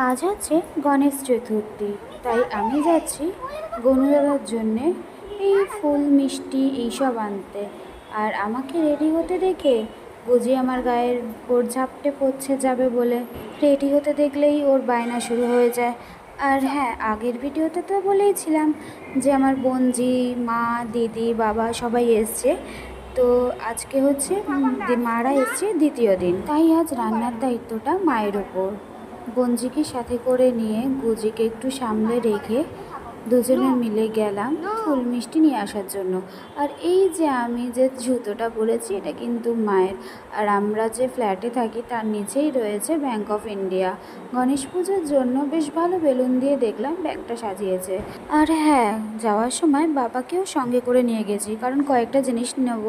আজ হচ্ছে গণেশ চতুর্থী, তাই আমি যাচ্ছি গনুদাদার জন্যে এই ফুল মিষ্টি এইসব আনতে। আর আমাকে রেডি হতে দেখে বুঝি আমার গায়ের ওর ঝাপটে পড়ছে যাবে বলে রেডি হতে দেখলেই ওর বায়না শুরু হয়ে যায়। আর হ্যাঁ, আগের ভিডিওতে তো বলেইছিলাম যে আমার বোনজি, মা, দিদি, বাবা সবাই এসছে। তো আজকে হচ্ছে মারা এসছে দ্বিতীয় দিন, তাই আজ রান্নার দায়িত্বটা মায়ের ওপর। বঞ্জিকে সাথে করে নিয়ে গুজিকে একটু সামলে রেখে দুজনে মিলে গেলাম ফুল মিষ্টি নিয়ে আসার জন্য। আর এই যে আমি যে জুতোটা পরেছি এটা কিন্তু মায়ের। আর আমরা যে ফ্ল্যাটে থাকি তার নিচেই রয়েছে ব্যাংক অফ ইন্ডিয়া। গণেশ পুজোর জন্য বেশ ভালো বেলুন দিয়ে দেখলাম ব্যাংকটা সাজিয়েছে। আর হ্যাঁ, যাওয়ার সময় বাবাকেও সঙ্গে করে নিয়ে গেছি, কারণ কয়েকটা জিনিস নেব।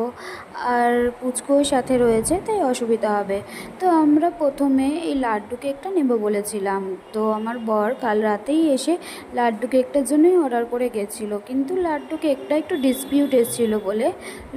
আর পুচকুও সাথে রয়েছে, তাই অসুবিধা হবে। তো আমরা প্রথমে এই লাড্ডু কেকটা নেব বলেছিলাম। তো আমার বর কাল রাতেই এসে লাড্ডু কেকটার জন্যই অর্ডার করে গেছিলো, কিন্তু লাড্ডু কেকটা একটু ডিসপিউট এসেছিলো বলে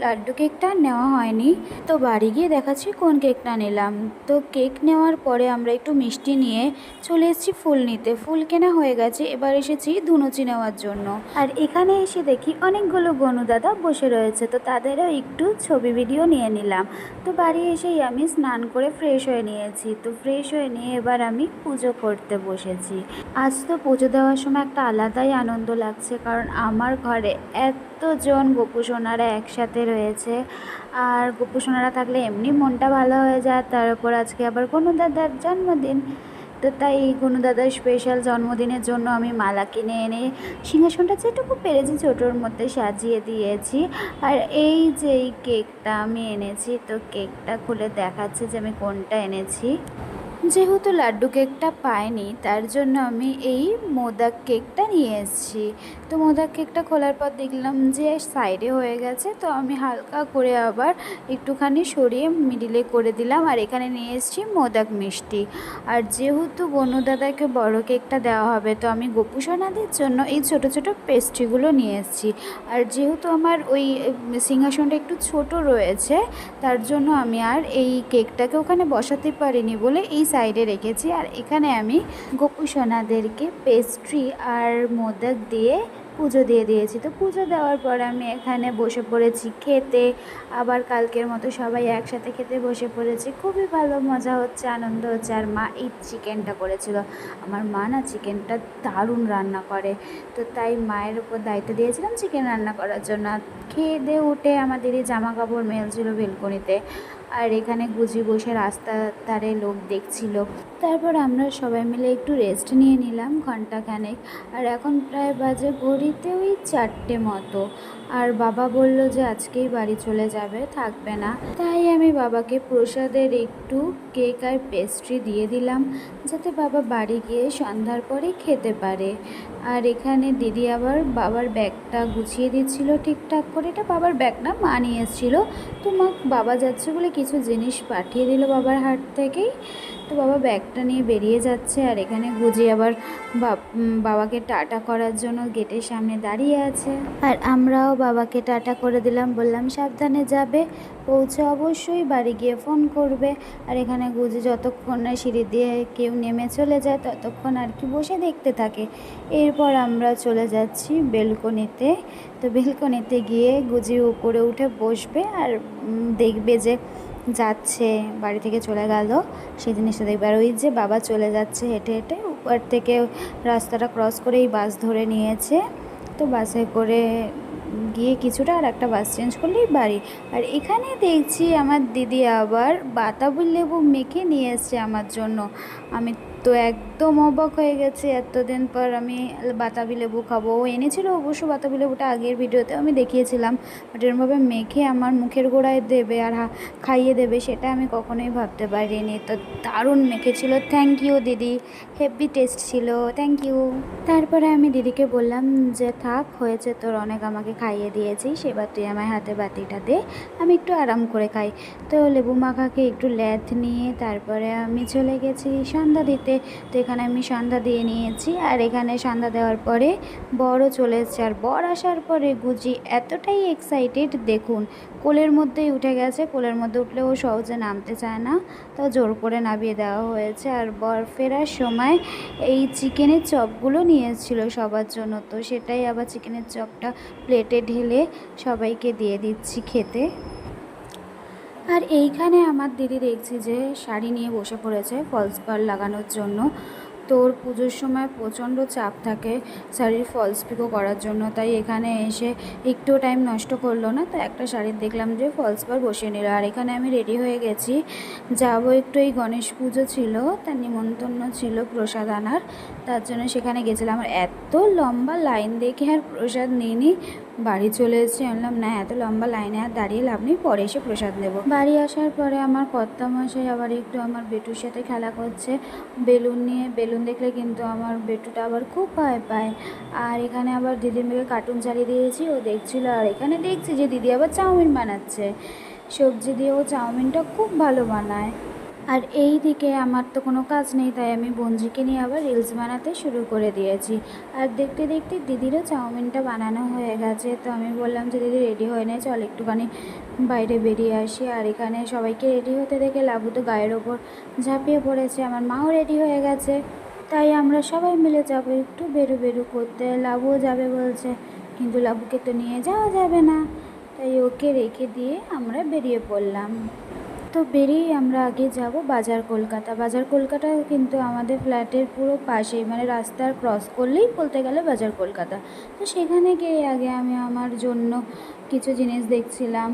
লাড্ডু কেকটা নেওয়া হয়নি। তো বাড়ি গিয়ে দেখাচ্ছি কোন কেকটা নিলাম। তো কেক নেওয়ার পরে আমরা একটু মিষ্টি নিয়ে চলে এসেছি ফুল নিতে। ফুল কেনা হয়ে গেছে, এবার এসেছি ধুনুচি নেওয়ার জন্য। আর এখানে এসে দেখি অনেকগুলো গনু দাদা বসে রয়েছে, তো তাদেরও একটু ছবি ভিডিও নিয়ে নিলাম। তো বাড়ি এসেই আমি স্নান করে ফ্রেশ হয়ে নিয়েছি। তো ফ্রেশ হয়ে নিয়ে এবার আমি পুজো করতে বসেছি। আজ তো পুজো দেওয়ার সময় একটা আলাদাই আনন্দ লাগছে, কারণ আমার ঘরে এতজন গোপুসোনারা একসাথে রয়েছে। আর গোপুসোনারা থাকলে এমনি মনটা ভালো হয়ে যায়, তার উপর আজকে আবার কোনো দাদার জন্মদিন। তো তাই এই গুনু দাদার স্পেশাল জন্মদিনের জন্য আমি মালা কিনে এনে সিংহাসনটা যেটুকু পেরেছি ছোটোর মধ্যে সাজিয়ে দিয়েছি। আর এই যে এই কেকটা আমি এনেছি, তো কেকটা খুলে দেখাচ্ছে যে আমি কোনটা এনেছি। যেহেতু লাড্ডু কেকটা পাইনি, তার জন্য আমি এই মোদক কেকটা নিয়ে এসেছি। তো মোদক কেকটা খোলার পর দেখলাম যে সাইডে হয়ে গেছে, তো আমি হালকা করে আবার একটুখানি সরিয়ে মিডিলে করে দিলাম। আর এখানে নিয়ে এসেছি মোদক মিষ্টি। আর যেহেতু বনু দাদাকে বড় কেকটা দেওয়া হবে, তো আমি গোপুসোনাদের জন্য এই ছোট ছোট পেস্ট্রিগুলো নিয়ে এসেছি। আর যেহেতু আমার ওই সিংহাসনটা একটু ছোট রয়েছে, তার জন্য আমি আর এই কেকটাকে ওখানে বসাতে পারিনি বলে এই সাইডে রেখেছি। আর এখানে আমি গোপুসোনাদেরকে পেস্ট্রি আর মোদক দিয়ে পুজো দিয়ে দিয়েছি। তো পুজো দেওয়ার পর আমি এখানে বসে পড়েছি খেতে। আবার কালকের মতো সবাই একসাথে খেতে বসে পড়েছি। খুবই ভালো মজা হচ্ছে, আনন্দ হচ্ছে। আর মা এই চিকেনটা করেছিল। আমার মা না চিকেনটা দারুণ রান্না করে, তো তাই মায়ের উপর দায়িত্ব দিয়েছিলাম চিকেন রান্না করার জন্য। খেয়ে দিয়ে উঠে আমাদেরই জামা কাপড় মেলছিল বেলকনিতে। আর এখানে গুজি বসে রাস্তার ধারে লোক দেখছিল। তারপর আমরা সবাই মিলে একটু রেস্ট নিয়ে নিলাম ঘন্টাখানেক। আর এখন প্রায় বাজে ঘড়িতে ওই 4টে মতো। আর বাবা বলল যে আজকেই বাড়ি চলে যাবে, থাকবে না। তাই আমি বাবাকে প্রসাদের একটু কেক আর পেস্ট্রি দিয়ে দিলাম, যাতে বাবা বাড়ি গিয়ে সন্ধ্যার পরে খেতে পারে। আর এখানে দিদি আবার বাবার ব্যাগটা গুছিয়ে দিচ্ছিল ঠিকঠাক করে। এটা বাবার ব্যাগ না, মা নিয়ে এসেছিলো। তো মা বাবা যাচ্ছে বলে কিছু জিনিস পাঠিয়ে দিল বাবার হাট থেকেই। তো বাবা ব্যাগটা নিয়ে বেরিয়ে যাচ্ছে। আর এখানে গুজি আবার বাবাকে টাটা করার জন্য গেটের সামনে দাঁড়িয়ে আছে। আর আমরাও বাবাকে টাটা করে দিলাম, বললাম সাবধানে যাবে, পৌঁছে অবশ্যই বাড়ি গিয়ে ফোন করবে। আর এখানে গুজি যতক্ষণ না সিঁড়ি দিয়ে কেউ নেমে চলে যায় ততক্ষণ আর কি বসে দেখতে থাকে। এরপর আমরা চলে যাচ্ছি বেলকনিতে। তো বেলকনিতে গিয়ে গুজি উপরে উঠে বসবে আর দেখবে যে যাচ্ছে, বাড়ি থেকে চলে গেল সেই জিনিসটা দেখবে। আর ওই যে বাবা চলে যাচ্ছে হেঁটে হেঁটে, উপর থেকে রাস্তাটা ক্রস করেই বাস ধরে নিয়েছে। তো বাসে করে গিয়ে কিছুটা আর একটা বাস চেঞ্জ করলেই বাড়ি। আর এখানে দেখছি আমার দিদি আবার বাতাবি লেবু মেখে নিয়ে এসছে আমার জন্য। আমি তো একদম অবাক হয়ে গেছি, এতদিন পর আমি বাতাবি লেবু খাবো। ও এনেছিল অবশ্য বাতাবি লেবুটা, আগের ভিডিওতে আমি দেখিয়েছিলাম। বাট এরমভাবে মেখে আমার মুখের গোড়ায় দেবে আর খাইয়ে দেবে, সেটা আমি কখনোই ভাবতে পারিনি। তো দারুণ মেখেছিল, থ্যাংক ইউ দিদি, হেভি টেস্ট ছিল, থ্যাংক ইউ। তারপরে আমি দিদিকে বললাম যে থাক, হয়েছে তোর অনেক, আমাকে খাইয়ে দিয়েছিস, এবার তুই আমার হাতে বাতিটা দে, আমি একটু আরাম করে খাই। তো লেবু মাখাকে একটু ল্যাথ নিয়ে তারপরে আমি চলে গেছি সন্ধ্যা দিতে। তো এখানে আমি সন্ধ্যা দিয়ে নিয়েছি। আর এখানে সন্ধ্যা দেওয়ার পরে বরও চলে এসেছে। আর বর আসার পরে গুজি এতটাই এক্সাইটেড, দেখুন কোলের মধ্যেই উঠে গেছে। কোলের মধ্যে উঠলে ও সহজে নামতে চায় না, তো জোর করে নামিয়ে দেওয়া হয়েছে। আর বর ফেরার সময় এই চিকেনের চপগুলো নিয়ে এসেছিলো সবার জন্য, তো সেটাই আবার চিকেনের চপটা প্লেটে ঢেলে সবাইকে দিয়ে দিচ্ছি খেতে। আর এইখানে আমার দিদি দেখছি যে শাড়ি নিয়ে বসে পড়েছে ফলস পাড় লাগানোর জন্য। তোর পুজোর সময় প্রচণ্ড চাপ থাকে শাড়ির ফলস পিকো করার জন্য, তাই এখানে এসে একটুও টাইম নষ্ট করলো না, তো একটা শাড়ির দেখলাম যে ফলস পাড় বসিয়ে নিল। আর এখানে আমি রেডি হয়ে গেছি, যাবো একটু, এই গণেশ পুজো ছিল, তার নিমন্ত্রণ ছিল প্রসাদ আনার, তার জন্য সেখানে গেছিলাম। আর এত লম্বা লাইন দেখে আর প্রসাদ নিইনি, বাড়ি চলে এসেছি। বললাম না, এত লম্বা লাইনে আর দাঁড়িয়ে লাভ নেই, পরে এসে প্রসাদ নেব। বাড়ি আসার পরে আমার কর্তামশাই আবার একটু আমার বেটুর সাথে খেলা করছে বেলুন নিয়ে। বেলুন দেখলে কিন্তু আমার বেটুটা আবার খুব ভয় পায়। আর এখানে আবার দিদির মেয়েকে কার্টুন চালিয়ে দিয়েছি, ও দেখছিল। আর এখানে দেখছি যে দিদি আবার চাউমিন বানাচ্ছে, সবজি দিয়ে ও চাউমিনটা খুব ভালো বানায়। আর এই দিকে আমার তো কোনো কাজ নেই, তাই আমি বঞ্জিকে নিয়ে আবার রিলস বানাতে শুরু করে দিয়েছি। আর দেখতে দেখতে দিদিরও চাউমিনটা বানানো হয়ে গেছে, তো আমি বললাম যে দিদি রেডি হয়ে নেয়, চল একটুখানি বাইরে বেরিয়ে আসি। আর এখানে সবাইকে রেডি হতে দেখে লাবু তো গায়ের ওপর ঝাঁপিয়ে পড়েছে, আমার মাও রেডি হয়ে গেছে, তাই আমরা সবাই মিলে যাবো একটু বেরু বেরু করতে। লাবুও যাবে বলছে, কিন্তু লাবুকে তো নিয়ে যাওয়া যাবে না, তাই ওকে রেখে দিয়ে আমরা বেরিয়ে পড়লাম। তো বেরিয়ে আমরা আগে যাব বাজার কলকাতা। বাজার কলকাতা কিন্তু আমাদের ফ্ল্যাটের পুরো পাশেই, মানে রাস্তার ক্রস করলেই বলতে গেলে বাজার কলকাতা। তো সেখানে গিয়ে আগে আমি আমার জন্য কিছু জিনিস দেখছিলাম,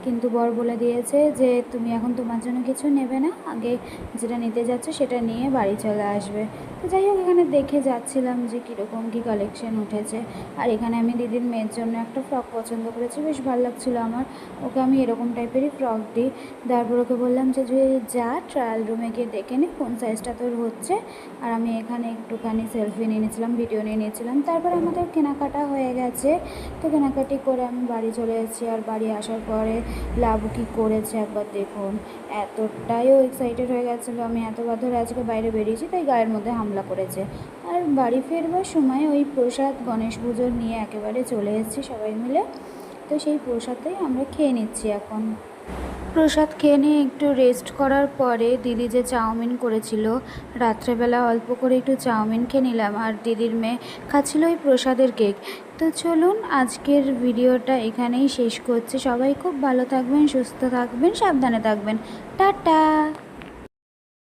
কিন্তু বর বলে দিয়েছে যে তুমি এখন তোমার জন্য কিছু নেবে না, আগে যেটা নিতে যাচ্ছ সেটা নিয়ে বাড়ি চলে আসবে। তো যাই হোক, এখানে দেখে যাচ্ছিলাম যে কীরকম কী কালেকশন উঠেছে। আর এখানে আমি দিদির মেয়ের জন্য একটা ফ্রক পছন্দ করেছি, বেশ ভালো লাগছিলো আমার, ওকে আমি এরকম টাইপেরই ফ্রক দিই। তারপর ওকে বললাম যে যা ট্রায়াল রুমে গিয়ে দেখে নে কোন সাইজটা তোর হচ্ছে। আর আমি এখানে একটুখানি সেলফি নিয়ে নিয়েছিলাম, ভিডিও নিয়ে নিয়েছিলাম। তারপর আমাদের কেনাকাটা হয়ে গেছে, তো কেনাকাটি করে আমি বাড়ি চলে এসেছি। আর বাড়ি আসার পরে লাবু কী করেছে একবার দেখুন, এতটাইও এক্সাইটেড হয়ে গেছিলো আমি এতবার ধরে আজকে বাইরে বেরিয়েছি, তাই গায়ের মধ্যে হামলা করেছে। আর বাড়ি ফেরবার সময় ওই প্রসাদ গণেশ পুজোর নিয়ে একেবারে চলে এসেছি সবাই মিলে, তো সেই প্রসাদটাই আমরা খেয়ে নিচ্ছি এখন। প্রসাদ খেয়ে নিয়ে একটু রেস্ট করার পরে দিদি যে চাউমিন করেছিল, রাত্রেবেলা অল্প করে একটু চাউমিন খেয়ে নিলাম। আর দিদির মেয়ে খাচ্ছিল ওই প্রসাদের কেক। তো চলুন আজকের ভিডিওটা এখানেই শেষ করছি। সবাই খুব ভালো থাকবেন, সুস্থ থাকবেন, সাবধানে থাকবেন। টাটা।